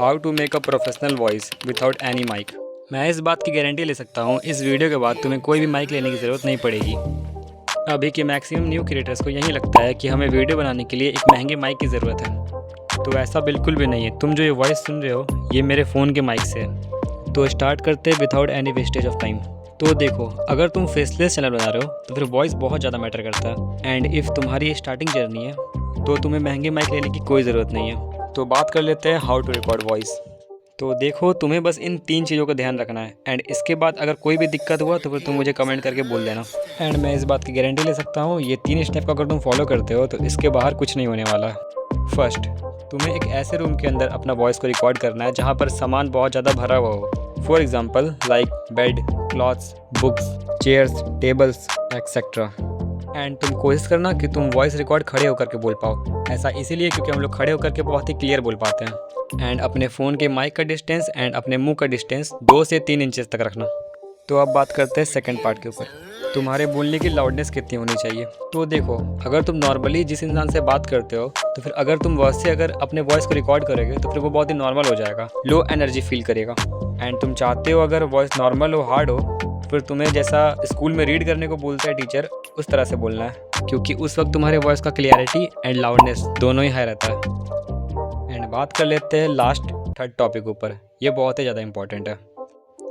How to make a professional voice without any mic. मैं इस बात की गारंटी ले सकता हूँ, इस वीडियो के बाद तुम्हें कोई भी माइक लेने की ज़रूरत नहीं पड़ेगी। अभी के मैक्सिमम न्यू क्रिएटर्स को यही लगता है कि हमें वीडियो बनाने के लिए एक महंगे माइक की ज़रूरत है, तो ऐसा बिल्कुल भी नहीं है। तुम जो ये वॉइस सुन रहे हो ये मेरे फ़ोन के माइक से है। तो स्टार्ट करते without any wastage of time. तो देखो, अगर तुम फेसलेस चैनल बना रहे हो तो फिर वॉइस बहुत ज़्यादा मैटर करता है। एंड इफ़ तुम्हारी स्टार्टिंग जर्नी है तो तुम्हें महंगे माइक लेने की कोई ज़रूरत नहीं है। तो बात कर लेते हैं हाउ टू रिकॉर्ड वॉइस। तो देखो, तुम्हें बस इन 3 चीज़ों का ध्यान रखना है। एंड इसके बाद अगर कोई भी दिक्कत हुआ तो फिर तुम मुझे कमेंट करके बोल देना। एंड मैं इस बात की गारंटी ले सकता हूँ, ये 3 स्टेप का अगर तुम फॉलो करते हो तो इसके बाहर कुछ नहीं होने वाला। फर्स्ट, तुम्हें एक ऐसे रूम के अंदर अपना वॉइस को रिकॉर्ड करना है जहाँ पर सामान बहुत ज़्यादा भरा हुआ हो। For example like bed, clothes, books, chairs, tables etcetera. And तुम कोशिश करना कि तुम वॉइस रिकॉर्ड खड़े होकर के बोल पाओ। ऐसा इसीलिए क्योंकि हम लोग खड़े होकर के बहुत ही क्लियर बोल पाते हैं। एंड अपने फ़ोन के माइक का डिस्टेंस एंड अपने मुंह का डिस्टेंस 2 से 3 इंचेस तक रखना। तो अब बात करते हैं सेकंड पार्ट के ऊपर, तुम्हारे बोलने की लाउडनेस कितनी होनी चाहिए। तो देखो, अगर तुम नॉर्मली जिस इंसान से बात करते हो तो फिर अगर तुम वॉइस से अगर अपने वॉइस को रिकॉर्ड करोगे तो फिर वो बहुत ही नॉर्मल हो जाएगा, लो एनर्जी फील करेगा। एंड तुम चाहते हो अगर वॉइस नॉर्मल हो, हार्ड हो, फिर तुम्हें जैसा स्कूल में रीड करने को बोलता है टीचर, उस तरह से बोलना है, क्योंकि उस वक्त तुम्हारे वॉइस का क्लियरिटी एंड लाउडनेस दोनों ही हाई रहता है। एंड बात कर लेते हैं लास्ट थर्ड टॉपिक ऊपर। ये बहुत ही ज़्यादा इंपॉर्टेंट है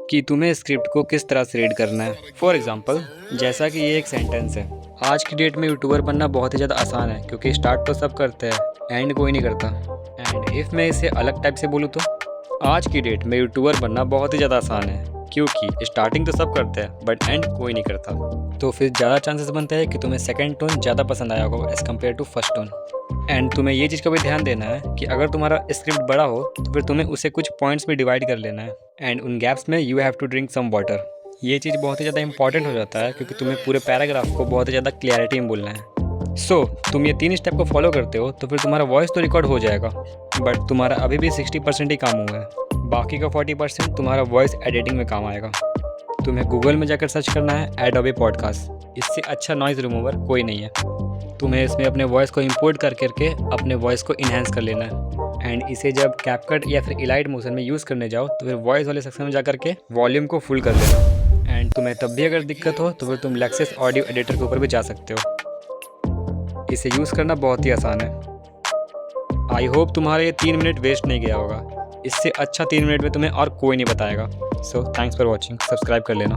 कि तुम्हें स्क्रिप्ट को किस तरह से रीड करना है। फॉर एग्जाम्पल, जैसा कि ये एक सेंटेंस है, आज की डेट में यूट्यूबर बनना बहुत ही ज़्यादा आसान है क्योंकि स्टार्ट तो सब करते हैं, एंड कोई नहीं करता। एंड इफ़ मैं इसे अलग टाइप से बोलूँ तो आज की डेट में यूट्यूबर बनना बहुत ही ज़्यादा आसान है क्योंकि स्टार्टिंग तो सब करते हैं बट एंड कोई नहीं करता। तो फिर ज़्यादा चांसेस बनते हैं कि तुम्हें सेकंड टोन ज़्यादा पसंद आया होगा as compared to first tone. And तुम्हें ये चीज़ का भी ध्यान देना है कि अगर तुम्हारा स्क्रिप्ट बड़ा हो तो फिर तुम्हें उसे कुछ पॉइंट्स में डिवाइड कर लेना है। एंड उन गैप्स में you have to drink some water. ये चीज़ बहुत ही ज़्यादा इंपॉर्टेंट हो जाता है क्योंकि तुम्हें पूरे पैराग्राफ को बहुत ही ज़्यादा क्लैरिटी में बोलना है। सो तुम ये 3 स्टेप को फॉलो करते हो तो फिर तुम्हारा वॉइस तो रिकॉर्ड हो जाएगा, बट तुम्हारा अभी भी 60% ही काम हुआ है। बाकी का 40% तुम्हारा वॉइस एडिटिंग में काम आएगा। तुम्हें गूगल में जाकर सर्च करना है एडोबी पॉडकास्ट। इससे अच्छा नॉइज़ रिमूवर कोई नहीं है। तुम्हें इसमें अपने वॉइस को इंपोर्ट कर करके अपने वॉइस को इन्हेंस कर लेना है। एंड इसे जब कैपकट या फिर इलाइट मोशन में यूज़ करने जाओ तो फिर वॉइस वाले सेक्शन में जा करके वॉल्यूम को फुल कर लेना। एंड तुम्हें तब भी अगर दिक्कत हो तो फिर तुम लेक्सिस ऑडियो एडिटर के ऊपर भी जा सकते हो। इसे यूज़ करना बहुत ही आसान है। आई होप तुम्हारे ये 3 मिनट वेस्ट नहीं गया होगा। इससे अच्छा 3 मिनट में तुम्हें और कोई नहीं बताएगा। So thanks for watching, subscribe कर लेना।